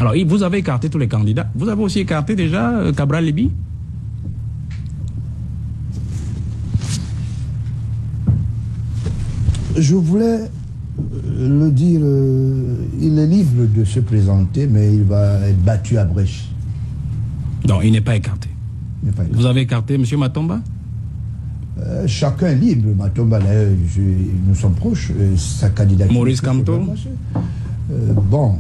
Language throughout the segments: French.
Alors, vous avez écarté tous les candidats. Vous avez aussi écarté déjà Cabral Libye? Je voulais le dire, il est libre de se présenter, mais il va être battu à brèche. Non, il n'est pas écarté. Vous avez écarté M. Matomba? Chacun est libre. Matomba, nous sommes proches. Sa candidature. Maurice Kamto? Bon,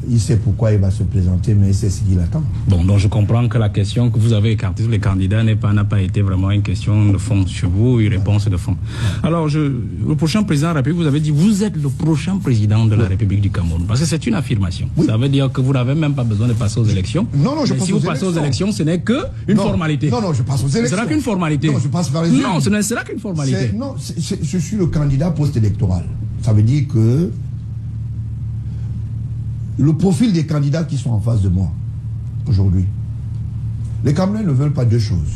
il sait pourquoi il va se présenter, mais c'est ce qu'il attend. Bon, donc je comprends que la question que vous avez écartée sur les candidats n'a pas été vraiment une question de fond sur vous, une réponse de fond. Alors, le prochain président de la République, vous avez dit, vous êtes le prochain président de la République du Cameroun. Parce que c'est une affirmation. Oui. Ça veut dire que vous n'avez même pas besoin de passer aux élections. Non, je passe aux élections. Si vous passez aux élections, ce n'est qu'une formalité. Non, je passe aux élections. Ce sera qu'une formalité. Non, je passe par les élections. Non, ce ne sera qu'une formalité. Non, je suis le candidat post-électoral. Ça veut dire que le profil des candidats qui sont en face de moi aujourd'hui, les Camerounais ne veulent pas deux choses.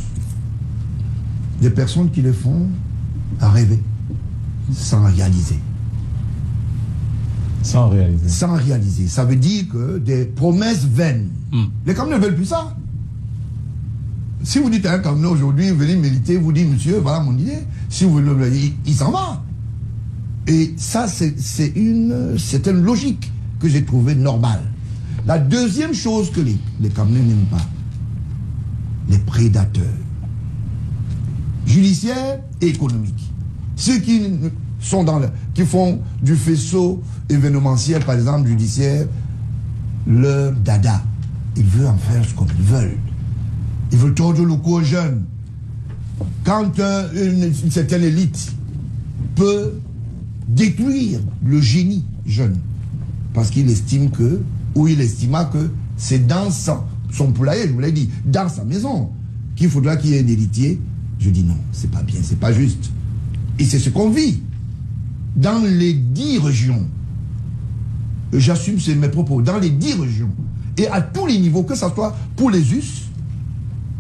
Des personnes qui les font rêver sans réaliser. Sans réaliser. Sans réaliser. Ça veut dire que des promesses vaines. Les Camerounais ne veulent plus ça. Si vous dites à un Camerounais aujourd'hui, venez militer, vous dites, monsieur, voilà mon idée. Si vous voulez, il s'en va. Et ça, c'est une logique que j'ai trouvé normale. La deuxième chose que les Camerounais n'aiment pas, les prédateurs judiciaires et économiques. Ceux qui sont qui font du faisceau événementiel, par exemple judiciaire, leur dada. Ils veulent en faire ce qu'ils veulent. Ils veulent tordre le cou aux jeunes. Quand une certaine élite peut détruire le génie jeune, parce qu'il estime que, ou il estima que c'est dans son poulailler, je vous l'ai dit, dans sa maison, qu'il faudra qu'il y ait un héritier. Je dis non, c'est pas bien, c'est pas juste. Et c'est ce qu'on vit dans les 10 régions. J'assume, c'est mes propos, dans les 10 régions. Et à tous les niveaux, que ce soit pour les us,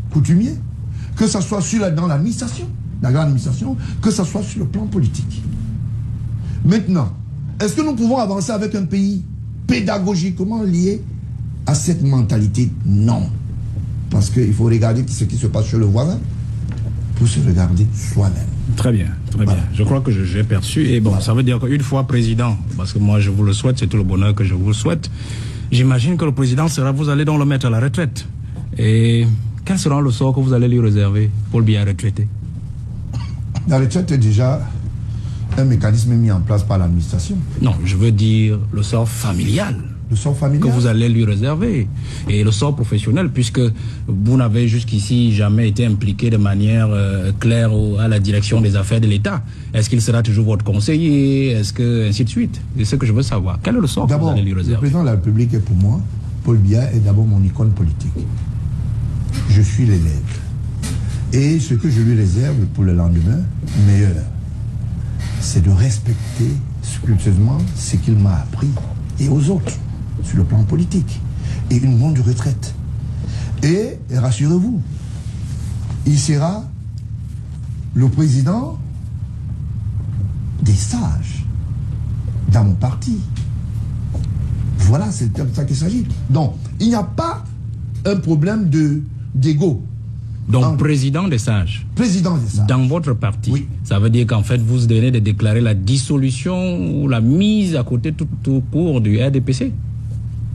coutumiers, que ce soit dans l'administration, la grande administration, que ce soit sur le plan politique. Maintenant, est-ce que nous pouvons avancer avec un pays pédagogiquement lié à cette mentalité? Non. Parce qu'il faut regarder ce qui se passe chez le voisin pour se regarder soi-même. Très bien, très bien. Je crois que j'ai perçu. Et bon, ça veut dire qu'une fois président, parce que moi je vous le souhaite, c'est tout le bonheur que je vous souhaite, j'imagine que le président sera, vous allez donc le mettre à la retraite. Et quel sera le sort que vous allez lui réserver pour le bien retraité? La retraite est déjà un mécanisme mis en place par l'administration. Non, je veux dire le sort familial. Le sort familial que vous allez lui réserver. Et le sort professionnel, puisque vous n'avez jusqu'ici jamais été impliqué de manière claire à la direction des affaires de l'État. Est-ce qu'il sera toujours votre conseiller? Est-ce que ainsi de suite? C'est ce que je veux savoir. Quel est le sort que vous allez lui réserver? Le président de la République est pour moi, Paul Biya est d'abord mon icône politique. Je suis l'élève. Et ce que je lui réserve pour le lendemain, meilleur, c'est de respecter scrupuleusement ce qu'il m'a appris et aux autres sur le plan politique et une bonne retraite. Et rassurez-vous, il sera le président des sages dans mon parti. Voilà, c'est de ça qu'il s'agit. Donc, il n'y a pas un problème d'ego. Donc, président des sages. Président des sages. Dans votre parti. Oui. Ça veut dire qu'en fait, vous venez de déclarer la dissolution ou la mise à côté tout au cours du RDPC.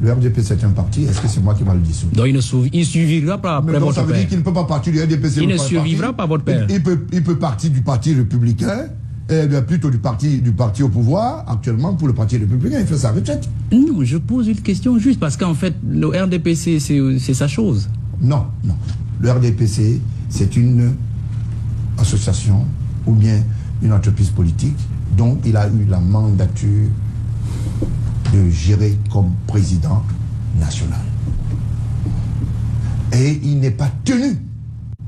Le RDPC, c'est un parti. Est-ce que c'est moi qui va le dissoudre? Donc, il ne survivra pas après votre père. Ça veut dire qu'il ne peut pas partir du RDPC. Il ne survivra pas votre père. Il peut partir du parti républicain, plutôt du parti au pouvoir, actuellement, pour le parti républicain. Il fait sa retraite. Non, je pose une question juste parce qu'en fait, le RDPC, c'est sa chose. Non. Le RDPC, c'est une association ou bien une entreprise politique dont il a eu la mandature de gérer comme président national. Et il n'est pas tenu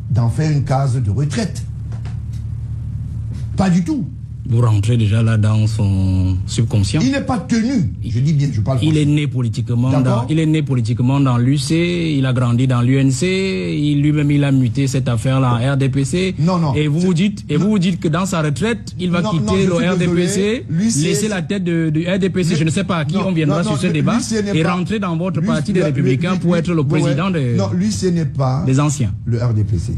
d'en faire une case de retraite. Pas du tout. Vous rentrez déjà là dans son subconscient. Il n'est pas tenu, je dis bien, je parle français. Il est né politiquement dans l'UC, il a grandi dans l'UNC, lui-même il a muté cette affaire-là en RDPC. Non. Et vous vous dites que dans sa retraite, il va quitter le RDPC, laisser la tête du RDPC, je ne sais pas à qui on viendra sur ce débat, et rentrer dans votre parti des Républicains pour être le président des anciens. Le RDPC.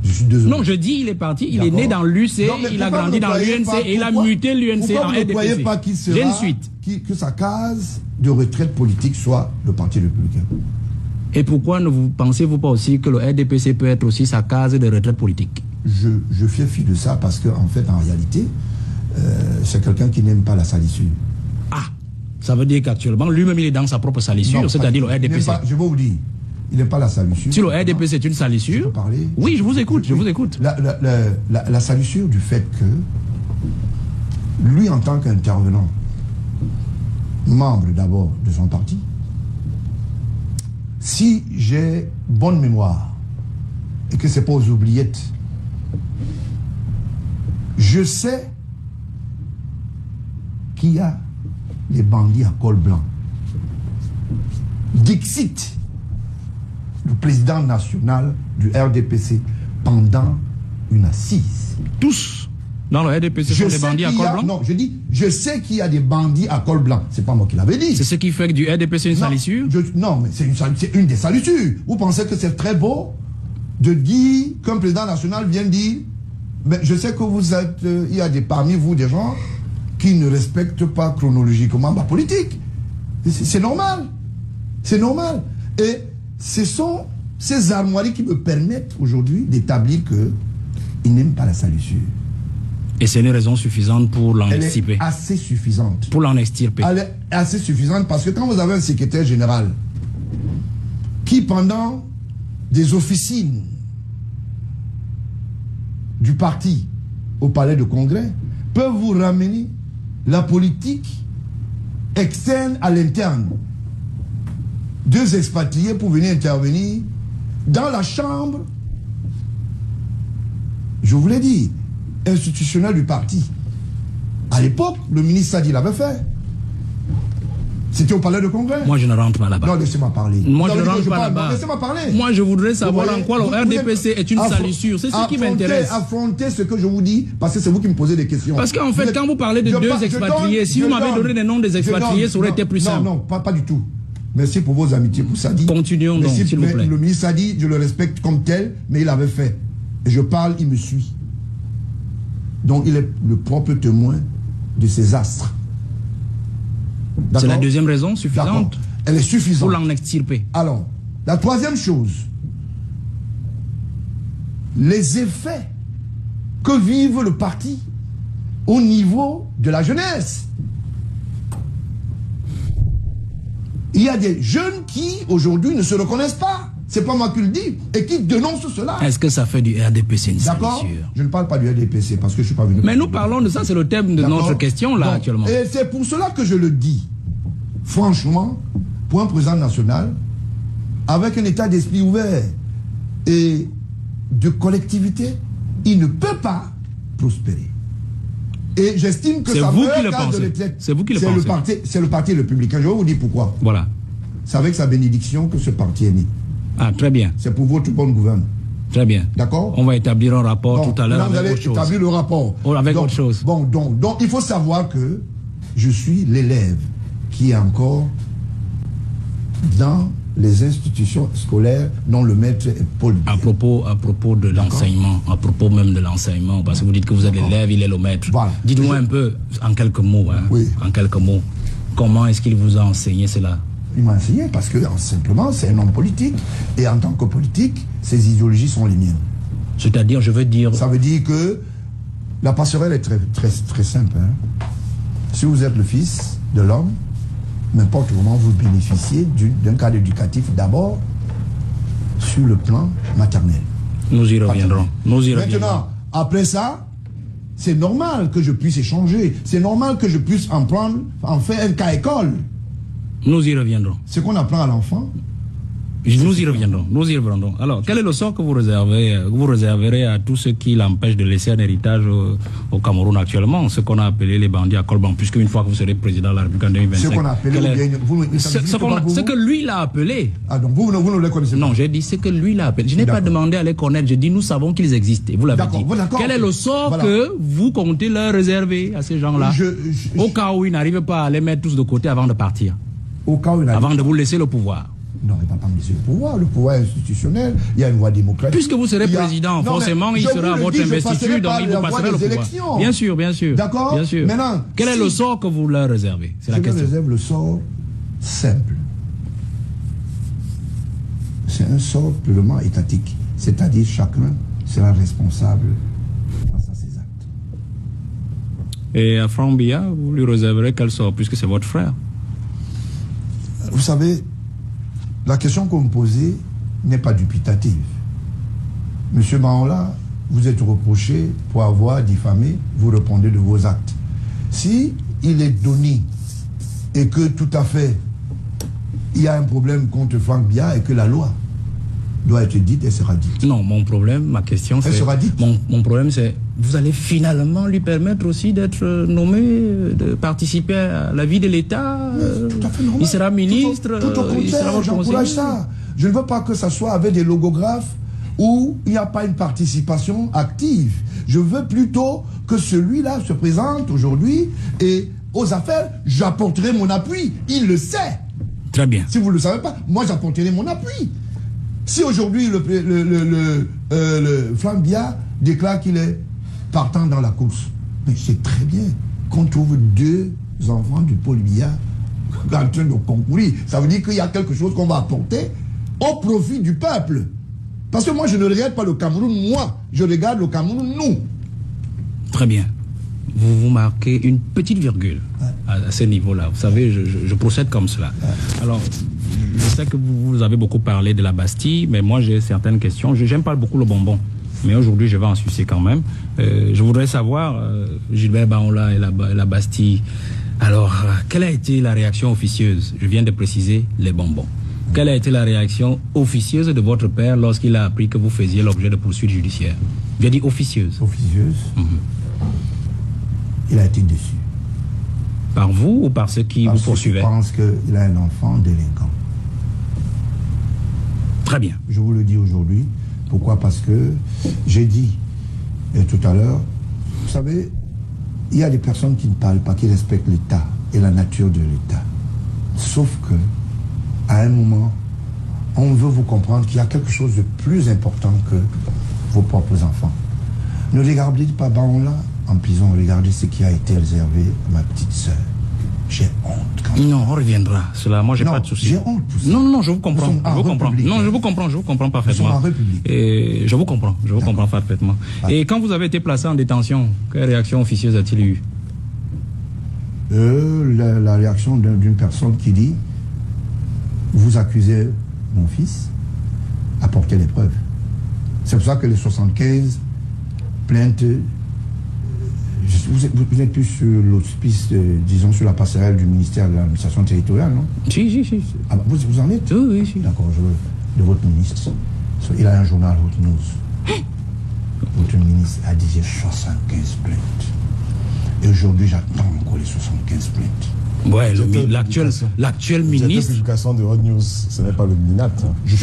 Je suis désolé. Non, je dis il est parti, il est né dans l'UC, il a grandi dans l'UNC et il a muté l'UNC en RDPC. Vous ne croyez pas qu'il sera, que sa case de retraite politique soit le Parti républicain? Et pourquoi ne vous pensez-vous pas aussi que le RDPC peut être aussi sa case de retraite politique? Je fais fi de ça parce qu'en fait, en réalité, c'est quelqu'un qui n'aime pas la salissure. Ah, ça veut dire qu'actuellement, lui-même il est dans sa propre salissure, c'est-à-dire le RDPC. Je vais vous dire. Il n'est pas la salissure. Si le RDP c'est une salissure. Je peux parler? Oui, je vous écoute, je vous écoute. La salissure du fait que lui, en tant qu'intervenant, membre d'abord de son parti, si j'ai bonne mémoire et que c'est pas aux oubliettes, je sais qu'il y a des bandits à col blanc. Dixit, le président national du RDPC, pendant une assise. Tous dans le RDPC sont des bandits à col blanc? Non, je dis, je sais qu'il y a des bandits à col blanc. C'est pas moi qui l'avais dit. C'est ce qui fait que du RDPC une salissure? Non, mais c'est une des salissures. Vous pensez que c'est très beau de dire qu'un président national vient dire, mais je sais que vous êtes, il y a parmi vous des gens qui ne respectent pas chronologiquement ma politique. C'est normal. C'est normal. Et ce sont ces armoiries qui me permettent aujourd'hui d'établir qu'ils n'aiment pas la salissure. Et c'est une raison suffisante pour l'en extirper. Elle est assez suffisante. Pour l'en extirper. Elle est assez suffisante parce que quand vous avez un secrétaire général qui, pendant des officines du parti au palais de congrès, peut vous ramener la politique externe à l'interne. 2 expatriés pour venir intervenir dans la chambre, je vous l'ai dit, institutionnelle du parti. À l'époque, le ministre Sadi l'avait fait. C'était au palais de congrès. Moi, je ne rentre pas là-bas. Non, laissez-moi parler. Moi, je ne rentre pas là-bas. Laissez-moi parler. Moi, je voudrais savoir en quoi le RDPC est une salissure. C'est ce qui m'intéresse. Affrontez ce que je vous dis, parce que c'est vous qui me posez des questions. Parce qu'en fait, quand vous parlez de 2 expatriés, si vous m'avez donné les noms des expatriés, ça aurait été plus simple. Non, pas du tout. Merci pour vos amitiés pour Sadi. Continuons donc, s'il vous plaît. Le ministre Sadi, je le respecte comme tel, mais il avait fait. Et je parle, il me suit. Donc il est le propre témoin de ces astres. C'est la deuxième raison suffisante? Elle est suffisante. Pour l'en extirper. Alors, la troisième chose, les effets que vive le parti au niveau de la jeunesse. Il y a des jeunes qui, aujourd'hui, ne se reconnaissent pas. C'est pas moi qui le dis. Et qui dénoncent cela. Est-ce que ça fait du RDPC une salissure? D'accord. Je ne parle pas du RDPC parce que je ne suis pas venu. Mais nous parlons de ça, c'est le thème de notre question là actuellement. Et c'est pour cela que je le dis. Franchement, pour un président national, avec un état d'esprit ouvert et de collectivité, il ne peut pas prospérer. Et j'estime que c'est vous qui le pensez. C'est vous qui le pensez. C'est le parti républicain. Je vais vous dire pourquoi. Voilà. C'est avec sa bénédiction que ce parti est né. Ah, très bien. C'est pour votre bonne gouverne. Très bien. D'accord. On va établir un rapport tout à l'heure avec autre chose. Vous allez établir le rapport. Avec autre chose. Bon, donc, il faut savoir que je suis l'élève qui est encore dans les institutions scolaires dont le maître est Paul Biya. À propos de l'enseignement, à propos même de l'enseignement, parce que vous dites que vous êtes l'élève, il est le maître. Voilà. Dites-moi un peu, en quelques mots, en quelques mots, comment est-ce qu'il vous a enseigné cela? Il m'a enseigné parce que, simplement, c'est un homme politique. Et en tant que politique, ses idéologies sont les miennes. C'est-à-dire, je veux dire... Ça veut dire que la passerelle est très, très, très simple. Si vous êtes le fils de l'homme, n'importe comment vous bénéficiez d'un cadre éducatif d'abord sur le plan maternel. Nous y reviendrons. Maintenant, après ça, c'est normal que je puisse échanger. C'est normal que je puisse en faire un cas école. Nous y reviendrons. Ce qu'on apprend à l'enfant, Nous y reviendrons, nous y reviendrons. Alors, quel est le sort que vous réserverez à tous ceux qui l'empêchent de laisser un héritage au Cameroun actuellement, ce qu'on a appelé les bandits à col blanc, puisque une fois que vous serez président de la République en 2025... Ce qu'on a appelé... Ce que lui l'a appelé. Ah, donc vous ne les connaissez pas? Non, j'ai dit ce que lui l'a appelé. Je n'ai pas demandé à les connaître, j'ai dit nous savons qu'ils existent. Vous l'avez dit. Quel est le sort que vous comptez leur réserver à ces gens-là, au cas où ils n'arrivent pas à les mettre tous de côté avant de partir, au cas où avant de vous laisser le pouvoir? Non, il ne va pas me laisser le pouvoir institutionnel, il y a une voie démocratique. Puisque vous serez président, forcément, il sera à votre investiture, donc il vous passera le pouvoir. Bien sûr, bien sûr. D'accord. Bien sûr. Maintenant, quel est le sort que vous leur réservez? C'est la question. Je réserve le sort simple. C'est un sort purement étatique. C'est-à-dire chacun sera responsable face à ses actes. Et à Franck Biya, vous lui réserverez quel sort, puisque c'est votre frère? Vous savez, la question que vous me posez n'est pas dubitative. Monsieur Maola, vous êtes reproché pour avoir diffamé, vous répondez de vos actes. Si il est donné et que tout à fait il y a un problème contre Franck Biya et que la loi doit être dite, elle sera dite. Non, mon problème, ma question, c'est... Elle sera dite. Mon problème, c'est... Vous allez finalement lui permettre aussi d'être nommé, de participer à la vie de l'État. Tout à fait normal. Il sera ministre. Tout au contraire, j'encourage ça. Je ne veux pas que ça soit avec des logographes où il n'y a pas une participation active. Je veux plutôt que celui-là se présente aujourd'hui et aux affaires, j'apporterai mon appui. Il le sait. Très bien. Si vous ne le savez pas, moi j'apporterai mon appui. Si aujourd'hui le Franck Biya déclare qu'il est partant dans la course, mais c'est très bien qu'on trouve 2 enfants du Paul Biya en train de concourir. Ça veut dire qu'il y a quelque chose qu'on va apporter au profit du peuple. Parce que moi, je ne regarde pas le Cameroun, moi. Je regarde le Cameroun, nous. Très bien. Vous marquez une petite virgule à ce niveau-là. Vous savez, je procède comme cela. Alors, je sais que vous avez beaucoup parlé de la Bastille, mais moi, j'ai certaines questions. Je n'aime pas beaucoup le bonbon. Mais aujourd'hui, je vais en sucer quand même. Je voudrais savoir, Gilbert Baola et la Bastille, alors, quelle a été la réaction officieuse? Je viens de préciser les bonbons. Quelle a été la réaction officieuse de votre père lorsqu'il a appris que vous faisiez l'objet de poursuites judiciaires? J'ai dit officieuse. Officieuse. Il a été déçu. Par vous ou par ceux qui vous poursuivaient? Je pense qu'il a un enfant délinquant. Très bien. Je vous le dis aujourd'hui. Pourquoi? Parce que j'ai dit tout à l'heure, vous savez, il y a des personnes qui ne parlent pas, qui respectent l'État et la nature de l'État. Sauf que, à un moment, on veut vous comprendre qu'il y a quelque chose de plus important que vos propres enfants. Ne regardez pas Baola en prison, regardez ce qui a été réservé à ma petite sœur. J'ai honte. Non, on reviendra. Cela, moi, j'ai pas de souci. J'ai honte pour ça. Non, je vous comprends. Je vous comprends. Non, je vous comprends parfaitement. Nous sommes en République. Et je vous comprends parfaitement. Et quand vous avez été placé en détention, quelle réaction officieuse a-t-il eu? La réaction d'une personne qui dit: vous accusez mon fils, apportez les preuves. C'est pour ça que les 75 plaintes, vous êtes plus sur l'auspice, disons, sur la passerelle du ministère de l'administration territoriale, non? Si. Ah, vous en êtes? Oui. D'accord, de votre ministre. Il a un journal Haute News. Votre ministre a dit: j'ai 75 plaintes. Et aujourd'hui, j'attends encore les 75 plaintes. Ouais, l'actuel ministre... Cette publication de Haute News, ce n'est pas le MINAT.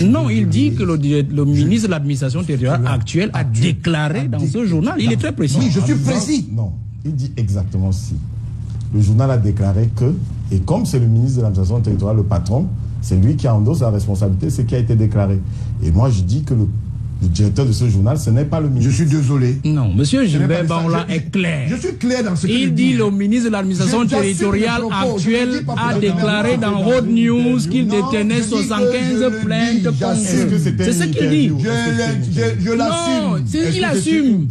Non, il dit que le ministre de l'administration territoriale actuel a déclaré dans ce journal. Il est très précis. Oui, je suis précis. Non, il dit exactement si. Le journal a déclaré que, et comme c'est le ministre de l'administration territoriale, le patron, c'est lui qui endosse la responsabilité, c'est ce qui a été déclaré. Et moi, je dis que le directeur de ce journal, ce n'est pas le ministre. Je suis désolé. Non, monsieur Gilbert Baola est clair. Je suis clair dans ce qu'il dit. Il dit le ministre de l'administration territoriale actuel a déclaré dans Haute News qu'il détenait 75 plaintes contre. C'est ce qu'il dit. Je l'assume. Non, il assume.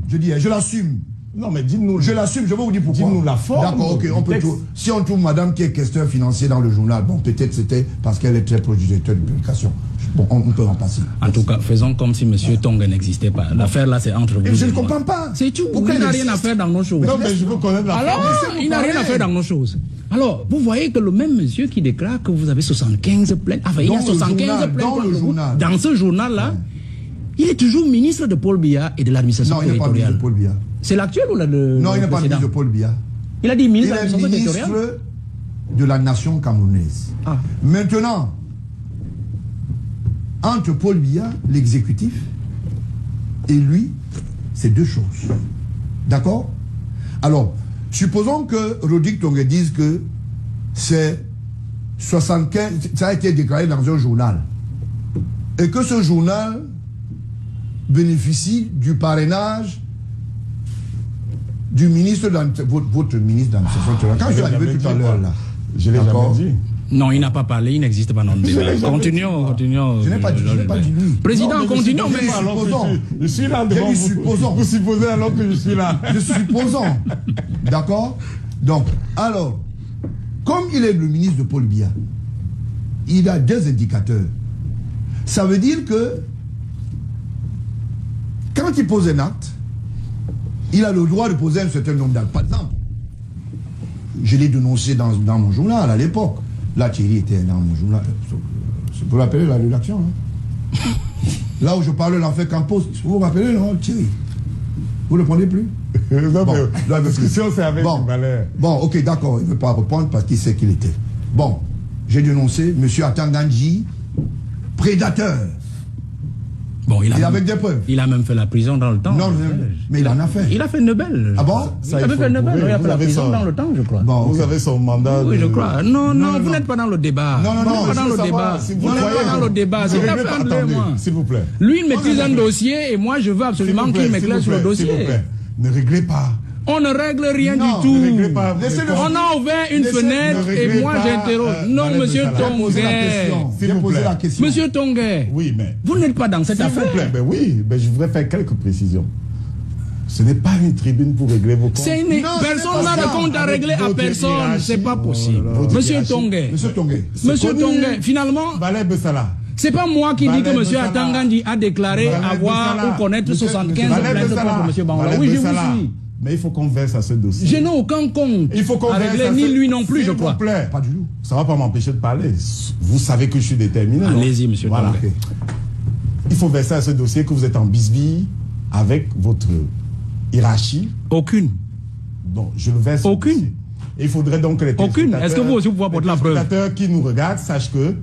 Je dis, je l'assume. Non, mais dites-nous. Je l'assume, je vais vous dire pourquoi. Dites-nous la forme. D'accord, ok, on peut tout. Si on trouve madame qui est questeur financier dans le journal, bon, peut-être c'était parce qu'elle est très proche du directeur de publication. Bon, on peut en passer. En tout cas, faisons comme si M. Tonga n'existait pas. L'affaire là, c'est entre vous. Et je ne et moi. comprends pas. C'est tout. Pourquoi Il n'a il rien à existe? faire dans nos choses. Non, mais je veux connaître la Alors, forme. il n'a rien à faire dans nos choses. Alors, vous voyez que le même monsieur qui déclare que vous avez 75 plaintes, enfin, il y a Dans le 75 journal, plaintes dans contre le vous. journal. Dans ce journal-là, il est toujours ministre de Paul Biya et de l'administration Non, il n'est pas ministre territoriale. de Paul Biya. C'est l'actuel ou le Non, il n'est pas précédent? ministre de Paul Biya. Il a dit Il ministre de est l'administration ministre territoriale. de la nation camerounaise. Ah. Maintenant, entre Paul Biya, l'exécutif, et lui, c'est deux choses. D'accord? Alors, supposons que Rodrigue Tongue dise que c'est 75, ça a été déclaré dans un journal, et que ce journal bénéficie du parrainage du ministre de votre ministre de l'administration territoriale. Quand je suis arrivé tout à l'heure là, Je l'ai d'accord, jamais dit. Non, il n'a pas parlé, il n'existe pas dans le débat. Continuons. Je n'ai pas dit lui. Président, Non, mais continuons. je suis Mais pas alors que supposons. je suis là devant J'ai dit vous. supposons. Vous supposez alors que je suis là. Je suis supposant. D'accord? Donc, alors, comme il est le ministre de Paul Biya, il a deux indicateurs. Ça veut dire que quand il pose un acte, il a le droit de poser un certain nombre d'actes. Par exemple, je l'ai dénoncé dans mon journal à l'époque. Là, Thierry était dans mon journal. C'est pour l'appeler la rédaction. Hein. Là où je parle de l'enfer Campos. Vous vous rappelez, non, Thierry? Vous ne le prenez plus? Non, Bon, mais là, la discussion, c'est avec Valère. Bon, ok, d'accord, il ne veut pas répondre parce qu'il sait qu'il était. Bon, j'ai dénoncé M. Atangandji, prédateur. bon, Et avec des preuves. il a même fait la prison dans le temps. Non, mais il en a fait. Il a fait Nobel. Ah bon? Il Ça, avait il faut fait le Nobel. prouver. Il a Vous fait la avez prison ça. dans le temps, je crois. Bon, Vous ok. avez son mandat. Oui, je de- crois. Non, Non, vous non. n'êtes pas dans le débat. Non, non, Vous non, n'êtes pas je dans veux le savoir, débat. s'il vous Vous n'êtes plaît. pas dans le débat. Ne C'est réglez pas, attendez, moi. s'il vous plaît. Lui, il maîtrise Non, un non, dossier et moi, je veux absolument S'il vous plaît, qu'il m'éclaire sur le s'il vous dossier. plaît. Ne réglez pas. On ne règle rien Non, du Ne réglez tout. pas. Laissez-le On a ouvert une Laissez- fenêtre ne et réglez moi pas, j'interroge. Non, Madame monsieur de Salah. J'ai posé la question. Tonguet. S'il J'ai vous posé plaît. la question. Monsieur Tonguet, Oui, mais. vous n'êtes pas dans cette S'il vous affaire. plaît, ben oui, ben je voudrais faire quelques précisions. Ce n'est pas une tribune pour régler vos comptes. C'est une... Non, Personne n'a c'est de pas compte ça. à régler à Votre personne. hiérarchie. C'est pas possible. Votre Monsieur hiérarchie. Tonguet. Monsieur Tonguet. Monsieur connu. Tonguet, finalement, Valère Bessala. c'est pas moi qui dis que Valère monsieur Bessala. Atangandi a déclaré Valère avoir Bessala. ou connaître Monsieur- 75 Valère plaintes Bessala. contre monsieur Bangola. Valère Oui, je vous Bessala. suis. Mais il faut qu'on verse à ce dossier. Je n'ai aucun compte Il faut qu'on à verse régler, à ni ce- lui non plus, S'il je vous crois. plaît. Pas du tout. Ça va pas m'empêcher de parler. Vous savez que je suis déterminé. non? Allez-y, monsieur Voilà. Tonguet. Il faut verser à ce dossier que vous êtes en bisbille avec votre hiérarchie. Aucune. Bon, je le verse. au Aucune. dossier. Et il faudrait donc que les Aucune. Est-ce que vous aussi vous pouvez apporter la preuve? Les téléspectateurs qui nous regardent sachent que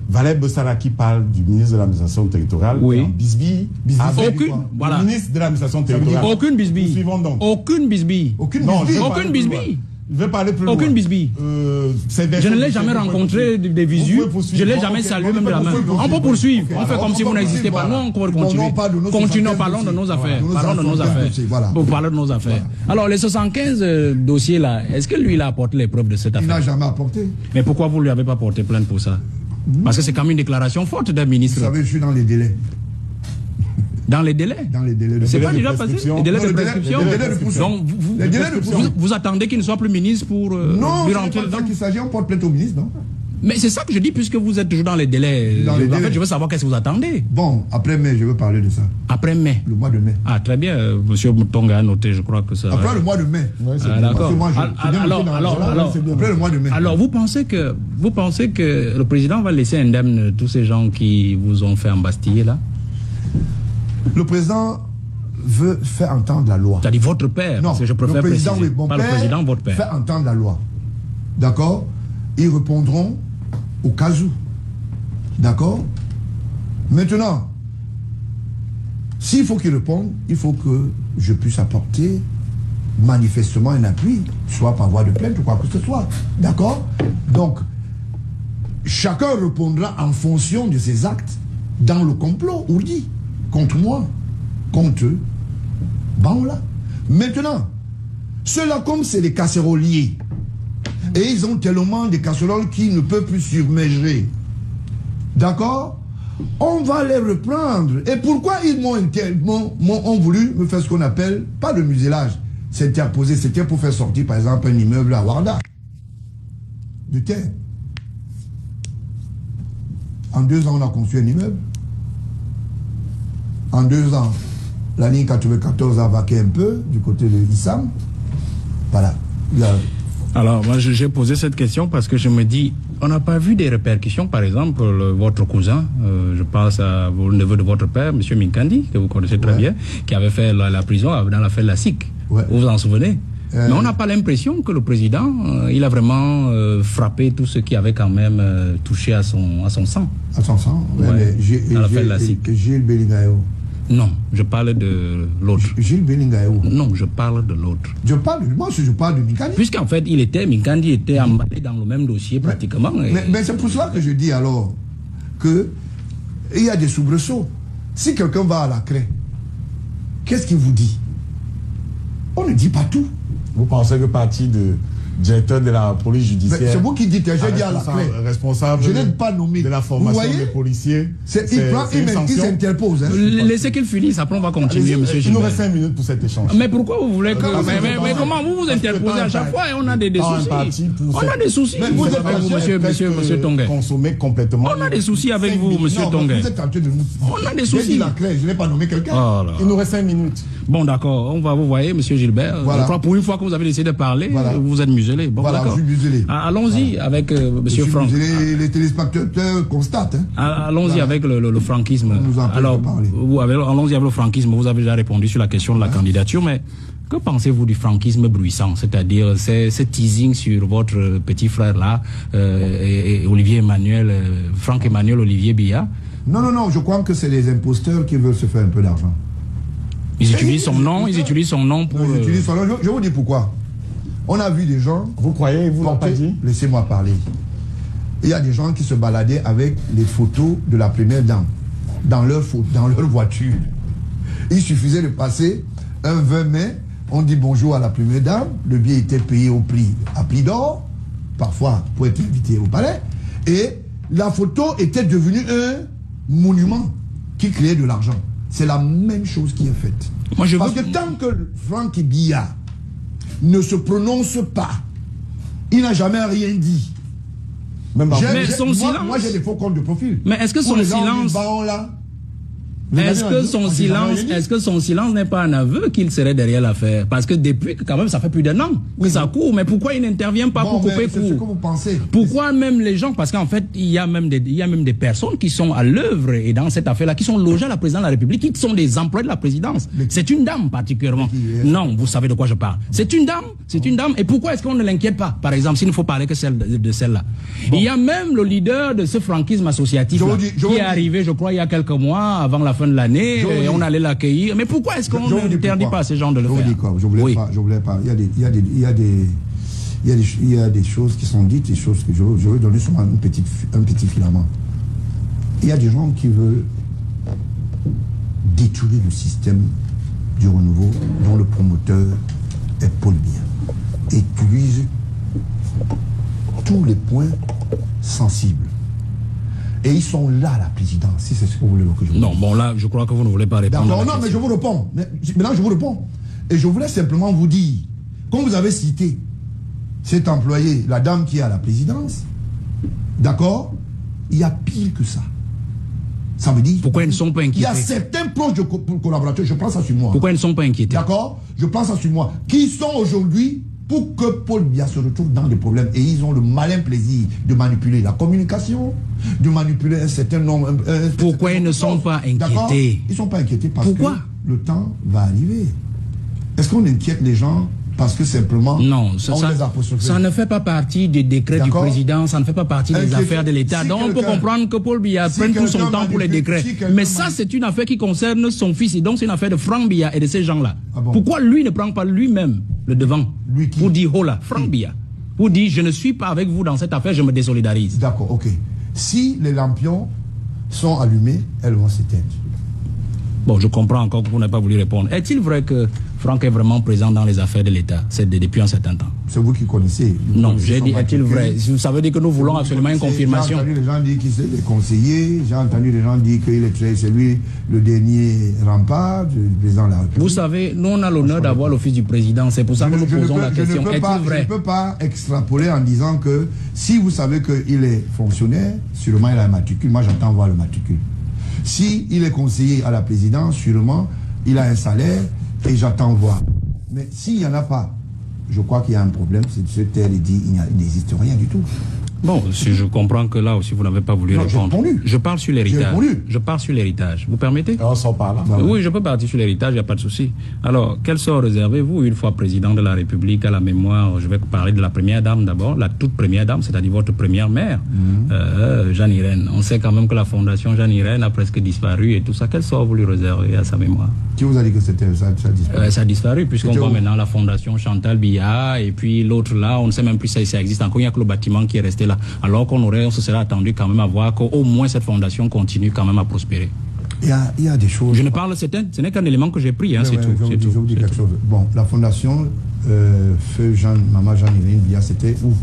Valère Bessala qui parle du ministre de l'administration territoriale Oui. est en bisbille avec Aucune. le Voilà. ministre de l'administration territoriale. Aucune Nous bisbille. suivons donc. Aucune bisbille. Aucune Non, bisbille. je vais Aucune parler plus bisbille. loin. Je vais parler plus loin. Aucune bisbille. Je ne l'ai jamais rencontré des visus. Je ne l'ai jamais salué même de la main. On peut poursuivre. On fait comme si vous n'existez pas. Non, on va continuer. Continuons, parlons de nos affaires. Parlons de nos affaires. Pour parler de nos affaires. Alors, les 75 dossiers là, est-ce que lui, il a apporté les preuves de cette Il n'a affaire? jamais apporté. Mais pourquoi vous ne lui avez pas porté plainte pour ça? Parce que c'est quand même une déclaration forte d'un Vous ministre. savez, je suis dans les délais. Dans les délais. Dans les délais de C'est pas de déjà passé? prescription. Les délais Non, de les délais- prescription. les délais de poursuite. Donc, Les délais de poursuite. vous attendez qu'il ne soit plus ministre pour Non, lui c'est rentrer pas de ça dedans? qu'il s'agit. On porte plainte au ministre, non? Mais c'est ça que je dis, puisque vous êtes toujours dans les délais. Dans les En délais. fait, je veux savoir qu'est-ce que vous attendez. Bon, après mai, je veux parler de ça. Après mai. Le mois de mai. Ah, très bien. Monsieur Moutonga a noté, je crois que ça. Après le mois de mai. Ouais, c'est Ah, bien. d'accord. Parce que moi, c'est bien noté dans la journal, c'est bien. Après le mois de mai. Alors, vous pensez que le président va laisser indemne tous ces gens qui vous ont fait embastiller là? Le président veut faire entendre la loi. C'est-à-dire votre père, Non, parce que je préfère le président, préciser. oui, mon Pas père le président, votre père. fait entendre la loi. D'accord? Ils répondront au cas où. D'accord? Maintenant, s'il faut qu'ils répondent, il faut que je puisse apporter manifestement un appui, soit par voie de plainte ou quoi que ce soit. D'accord? Donc, chacun répondra en fonction de ses actes dans le complot, ourdi, contre moi, contre eux. Bon, là. Maintenant, ceux-là, comme c'est des casseroliers, et ils ont tellement de casseroles qu'ils ne peuvent plus submerger. D'accord? On va les reprendre. Et pourquoi ils ont voulu me faire ce qu'on appelle, pas le muselage, c'était imposé, c'était pour faire sortir par exemple un immeuble à Ouarda de terre. En 2 ans, on a construit un immeuble. En 2 ans, la ligne 94 a vaqué un peu du côté de Issam. Voilà. Alors, moi, j'ai posé cette question parce que je me dis, on n'a pas vu des répercussions, par exemple, votre cousin, je pense au neveu de votre père, M. Minkandi, que vous connaissez très bien, qui avait fait la prison dans l'affaire de la SIC. Vous vous en souvenez? Mais on n'a pas l'impression que le président, il a vraiment frappé tout ce qui avait quand même touché à son sang. À son sang? Ouais, dans l'affaire de la SIC. Gilles Bellingayo. Non, je parle de l'autre. Gilles Bellingayo. Non, je parle de l'autre. Moi, je parle de Minkandi. Puisqu'en fait, Minkandi était emballé dans le même dossier pratiquement. Mais c'est pour cela que je dis alors que il y a des soubresauts. Si quelqu'un va à la craie, qu'est-ce qu'il vous dit? On ne dit pas tout. Vous pensez que partie de directeur de la police judiciaire... C'est vous qui dites, j'ai dit à la clé. Responsable je n'ai pas nommé. De la formation des policiers. Il s'interpose. Hein. Laissez qu'il finisse, après on va continuer, monsieur Gilbert. Il nous reste 5 minutes pour cet échange. Mais pourquoi vous voulez que... Mais comment vous vous interposez à chaque fois et on a des soucis? On a des soucis avec vous, monsieur Tonguet. Consommer complètement. On a des soucis avec vous, monsieur Tonguet. Vous êtes tenté de nous... On a des soucis. J'ai dit la clé, je n'ai pas nommé quelqu'un. Il nous reste 5 minutes. Bon, d'accord. On va vous voyez, monsieur Gilbert. Je crois pour une fois que vous avez décidé de parler, vous êtes muselé. Bon, d'accord. Allons-y avec monsieur Franck. Les téléspectateurs constatent. Hein. Allons-y avec le franquisme. Alors, allons-y avec le franquisme. Vous avez déjà répondu sur la question de la candidature, mais que pensez-vous du franquisme bruissant, c'est-à-dire ce teasing sur votre petit frère là, et Olivier Emmanuel, Franck Emmanuel Olivier Biya? Non, je crois que c'est les imposteurs qui veulent se faire un peu d'argent. Ils utilisent son nom, pour... Ils utilisent son nom. Je vous dis pourquoi. On a vu des gens... Vous croyez, vous l'avez pas dit? Laissez-moi parler. Il y a des gens qui se baladaient avec les photos de la première dame dans leur voiture. Il suffisait de passer un 20 mai, on dit bonjour à la première dame, le billet était payé à prix d'or, parfois pour être invité au palais, et la photo était devenue un monument qui créait de l'argent. C'est la même chose qui est faite. Parce que tant que Franck Biya ne se prononce pas, il n'a jamais rien dit. Mais son silence... Moi, j'ai des faux comptes de profil. Mais est-ce que son silence... Est-ce que son silence n'est pas un aveu qu'il serait derrière l'affaire? Parce que depuis que quand même ça fait plus d'1 an que ça court, mais pourquoi il n'intervient pas pour couper court? C'est ce que vous pensez. Pourquoi même les gens? Parce qu'en fait, il y a même des personnes qui sont à l'œuvre et dans cette affaire-là, qui sont logées à la présidence de la République, qui sont des employés de la présidence. C'est une dame particulièrement. Non, vous savez de quoi je parle. C'est une dame. Et pourquoi est-ce qu'on ne l'inquiète pas? Par exemple, s'il ne faut parler que de celle-là. Il y a même le leader de ce franquisme associatif qui est arrivé, je crois, il y a quelques mois avant la fin de l'année, et on allait l'accueillir. Mais pourquoi est-ce qu'on n'interdit pas à ces gens de le faire? Je voulais pas. Il y a des choses qui sont dites, des choses que je veux donner seulement un petit filament. Il y a des gens qui veulent détruire le système du renouveau dont le promoteur est Paul Biya. Et utilise tous les points sensibles. Et ils sont là, la présidence, si c'est ce que vous voulez que je vous dise. Non, bon là, je crois que vous ne voulez pas répondre. Non, mais je vous réponds. Maintenant, je vous réponds. Et je voulais simplement vous dire, comme vous avez cité cet employé, la dame qui est à la présidence, d'accord, il y a pire que ça. Ça veut dire... Pourquoi ils ne sont pas inquiétés? Il y a certains proches de collaborateurs, je prends ça sur moi. Pourquoi ils ne sont pas inquiétés? D'accord, je prends ça sur moi. Qui sont aujourd'hui pour que Paul Biya se retrouve dans des problèmes. Et ils ont le malin plaisir de manipuler la communication, de manipuler un certain nombre... Pourquoi ils ne sont pas inquiétés? Ils ne sont pas inquiétés parce que le temps va arriver. Est-ce qu'on inquiète les gens parce que simplement... Non, ça ne fait pas partie des décrets du président, ça ne fait pas partie des affaires de l'État. Donc on peut comprendre que Paul Biya prenne tout son temps pour les décrets. Mais ça, c'est une affaire qui concerne son fils. Et donc c'est une affaire de Franck Biya et de ces gens-là. Pourquoi lui ne prend pas lui-même le devant pour dire, oh là, Franck Biya, pour dire, je ne suis pas avec vous dans cette affaire, je me désolidarise. D'accord, ok. Si les lampions sont allumés, elles vont s'éteindre. Bon, je comprends encore que vous n'avez pas voulu répondre. Est-il vrai que Franck est vraiment présent dans les affaires de l'État, c'est depuis un certain temps. C'est vous qui connaissez. Non, j'ai dit, est-il vrai? Ça veut dire que nous voulons absolument une confirmation. J'ai entendu les gens dire qu'il est conseiller, j'ai entendu les gens dire qu'il est c'est lui le dernier rempart du président de la République. Vous savez, nous on a l'honneur d'avoir l'office du président, c'est pour ça que nous posons la question. Est-il vrai? Je ne peux pas extrapoler en disant que si vous savez qu'il est fonctionnaire, sûrement il a un matricule, moi j'entends voir le matricule. Si il est conseiller à la présidence, sûrement il a un salaire, et j'attends voir. Mais s'il n'y en a pas, je crois qu'il y a un problème, c'est de se taire et dire il n'existe rien du tout. Bon, si je comprends que là aussi vous n'avez pas voulu répondre. Je parle sur l'héritage. Je parle sur l'héritage. Vous permettez? On s'en parle. Oui, je peux partir sur l'héritage, il n'y a pas de souci. Alors, quel sort réservez-vous une fois président de la République à la mémoire? Je vais parler de la première dame d'abord, la toute première dame, c'est-à-dire votre première mère, Jeanne Irène. On sait quand même que la fondation Jeanne Irène a presque disparu et tout ça. Quel sort vous lui réservez à sa mémoire? Qui vous a dit que ça a disparu? Ça a disparu, puisqu'on voit maintenant la fondation Chantal Biya et puis l'autre là, on ne sait même plus si ça existe encore. Il n'y a que le bâtiment qui est resté là. Alors on se serait attendu quand même à voir qu'au moins cette fondation continue quand même à prospérer. Il y a des choses. Je ne parle, ce n'est qu'un élément que j'ai pris, hein, c'est tout. Je vous dis quelque chose. Bon, la fondation Feu Maman Jeanne Irène Biya, c'était où?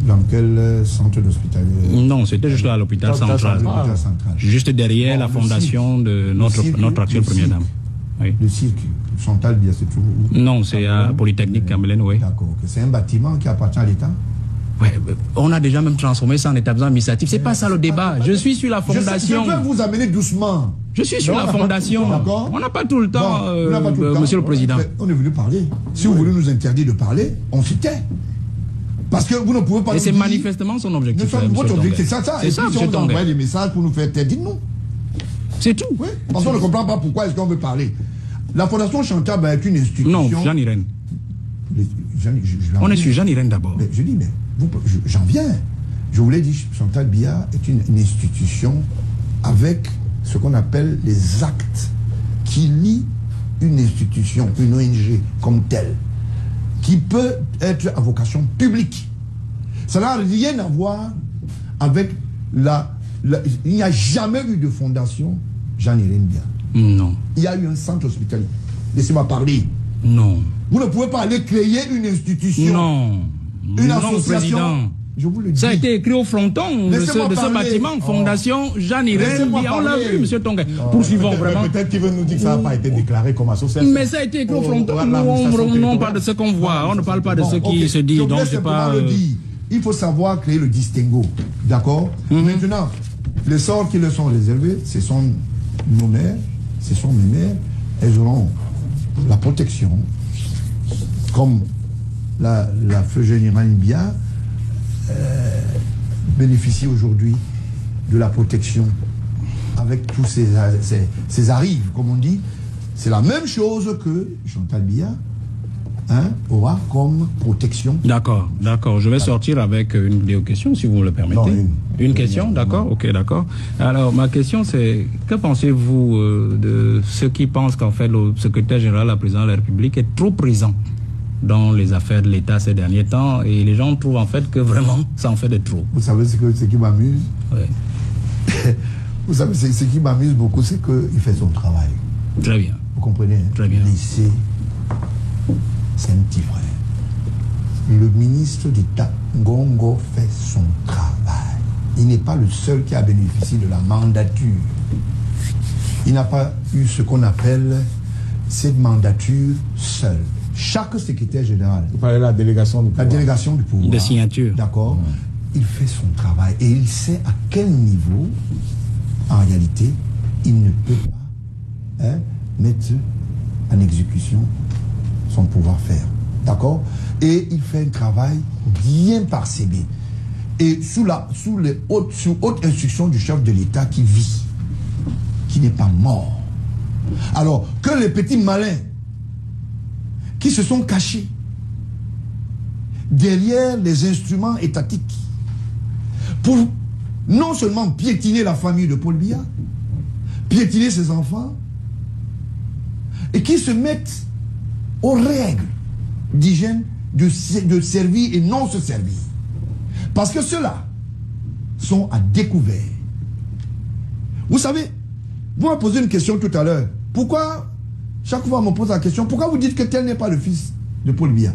Dans quel centre d'hospitalier? Non, c'était juste là à l'hôpital central. Juste derrière la fondation de notre actuelle première dame. Oui. Le cirque, Chantal Biya, c'est tout où? Non, c'est à Polytechnique Cambelaine, oui. D'accord. C'est un bâtiment qui appartient à l'État? Ouais, on a déjà même transformé ça en établissement administratif. C'est pas ça le débat. Je suis sur la fondation. Je peux vous amener doucement. Je suis sur la fondation. D'accord. On n'a pas tout le temps, Monsieur le Président. On est venu parler. Si vous voulez nous interdire de parler, on s'y tait. Parce que vous ne pouvez pas. Et c'est manifestement son objectif. Votre objectif, c'est ça. C'est ça, si on envoie des messages pour nous faire taire, dites-nous. C'est tout. Oui. Parce qu'on ne comprend pas pourquoi est-ce qu'on veut parler. La fondation Chantal est une institution. Non, Jeanne Irène. On est sur Jeanne Irène d'abord. Je dis, mais j'en viens. Je vous l'ai dit, Chantal Biya est une institution avec ce qu'on appelle les actes qui lient une institution, une ONG comme telle, qui peut être à vocation publique. Ça n'a rien à voir avec il n'y a jamais eu de fondation Jeanne Irène Biya. Non. Il y a eu un centre hospitalier. Laissez-moi parler. Non. Vous ne pouvez pas aller créer une institution. Non. Une association. Président. Je vous le dis. Ça a été écrit au fronton de ce bâtiment, Fondation Jeanne Irène Biya. On l'a vu, monsieur Tonga. Poursuivons vraiment. Peut-être qu'il veut nous dire que ça n'a pas été déclaré comme association. Mais ça a été écrit au fronton. Nous, on parle de ce qu'on voit. On ne parle pas de ce qui se dit. Donc, c'est pas. Il faut savoir créer le distinguo. D'accord? Maintenant, les sorts qui leur sont réservés, ce sont nos mères, ce sont mes mères. Elles auront la protection, comme la Feu Jeanne Irène Biya bénéficie aujourd'hui de la protection avec tous ces arrives, comme on dit. C'est la même chose que Chantal Biya aura comme protection. D'accord. Je vais sortir avec une vidéo question, si vous me le permettez. Non, une question, d'accord. Ok, d'accord. Alors, ma question, c'est, que pensez-vous de ceux qui pensent qu'en fait, le secrétaire général, la présidente de la République, est trop présent dans les affaires de l'État ces derniers temps, et les gens trouvent en fait que vraiment, ça en fait de trop. Vous savez ce qui m'amuse? Oui. Vous savez, ce qui m'amuse beaucoup, c'est qu'il fait son travail. Très bien. Vous comprenez, hein? Très bien. Lycée, c'est un petit frère. Le ministre d'État, Ngongo, fait son travail. Il n'est pas le seul qui a bénéficié de la mandature. Il n'a pas eu ce qu'on appelle cette mandature seule. Chaque secrétaire général. Vous parlez de la délégation du pouvoir. La délégation du pouvoir. De signature. D'accord. Il fait son travail et il sait à quel niveau, en réalité, il ne peut pas mettre en exécution son pouvoir-faire. D'accord. Et il fait un travail bien parcellé. Et sous haute instruction du chef de l'État qui vit, qui n'est pas mort. Alors, que les petits malins qui se sont cachés derrière les instruments étatiques pour non seulement piétiner la famille de Paul Biya, piétiner ses enfants, et qui se mettent aux règles d'hygiène de servir et non se servir. Parce que ceux-là sont à découvert. Vous savez, vous m'avez posé une question tout à l'heure. Pourquoi chaque fois on me pose la question, pourquoi vous dites que tel n'est pas le fils de Paul Biya?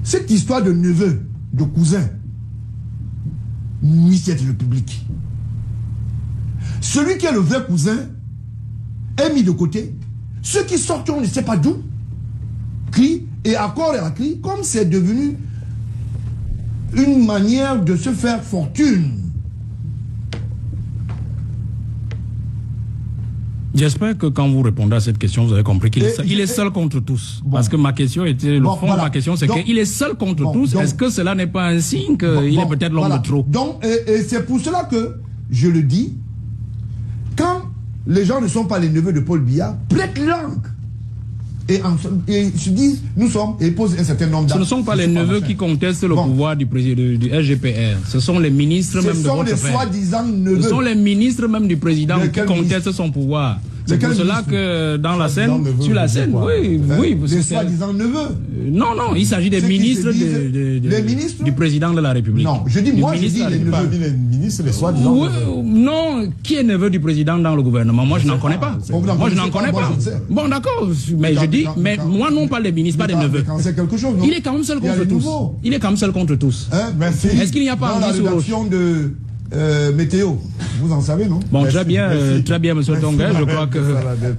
Cette histoire de neveu, de cousin, ni cette République. Celui qui est le vrai cousin est mis de côté. Ceux qui sortent, on ne sait pas d'où, crient, et à corps et à cri, comme c'est devenu une manière de se faire fortune. J'espère que quand vous répondez à cette question, vous avez compris qu'il est seul contre tous. Bon. Parce que ma question était, le fond de ma question, c'est qu'il est seul contre tous. Est-ce que cela n'est pas un signe qu'il est peut-être l'homme de trop? Donc, et c'est pour cela que je le dis, quand les gens ne sont pas les neveux de Paul Biya, prêtent langue. Et se disent, nous sommes, et posent un certain nombre d'actes. Ce ne sont pas les neveux qui contestent le pouvoir du président du SGPR. Ce sont les ministres même de votre père. Ce sont les soi-disant neveux. Ce sont les ministres même du président qui contestent son pouvoir. C'est pour cela que dans la scène, sur la scène, oui. Les soi-disant neveux. Non, il s'agit des ministres du président de la République. Non, je dis, moi, je dis les neveux. Les ministres, les soi-disant neveux. Non, qui est neveu du président dans le gouvernement? Moi, je n'en connais pas. Moi, je n'en connais pas. Bon, d'accord, mais je dis, mais moi, non pas les ministres, pas les neveux. Il est quand même seul contre tous. Il est quand même seul contre tous. Est-ce qu'il n'y a pas dans la rédaction de météo, vous en savez, non? Bon, très bien, monsieur Tonga. Je crois que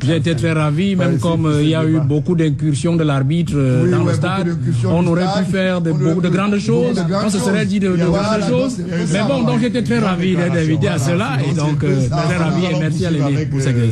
j'ai été très ravi, même comme il y a eu beaucoup d'incursions de l'arbitre dans le stade. On aurait pu faire beaucoup de grandes choses. On se serait dit de grandes choses. Mais bon, donc j'étais très ravi d'être invité à cela. Et donc, très ravi et merci à l'équipe pour cette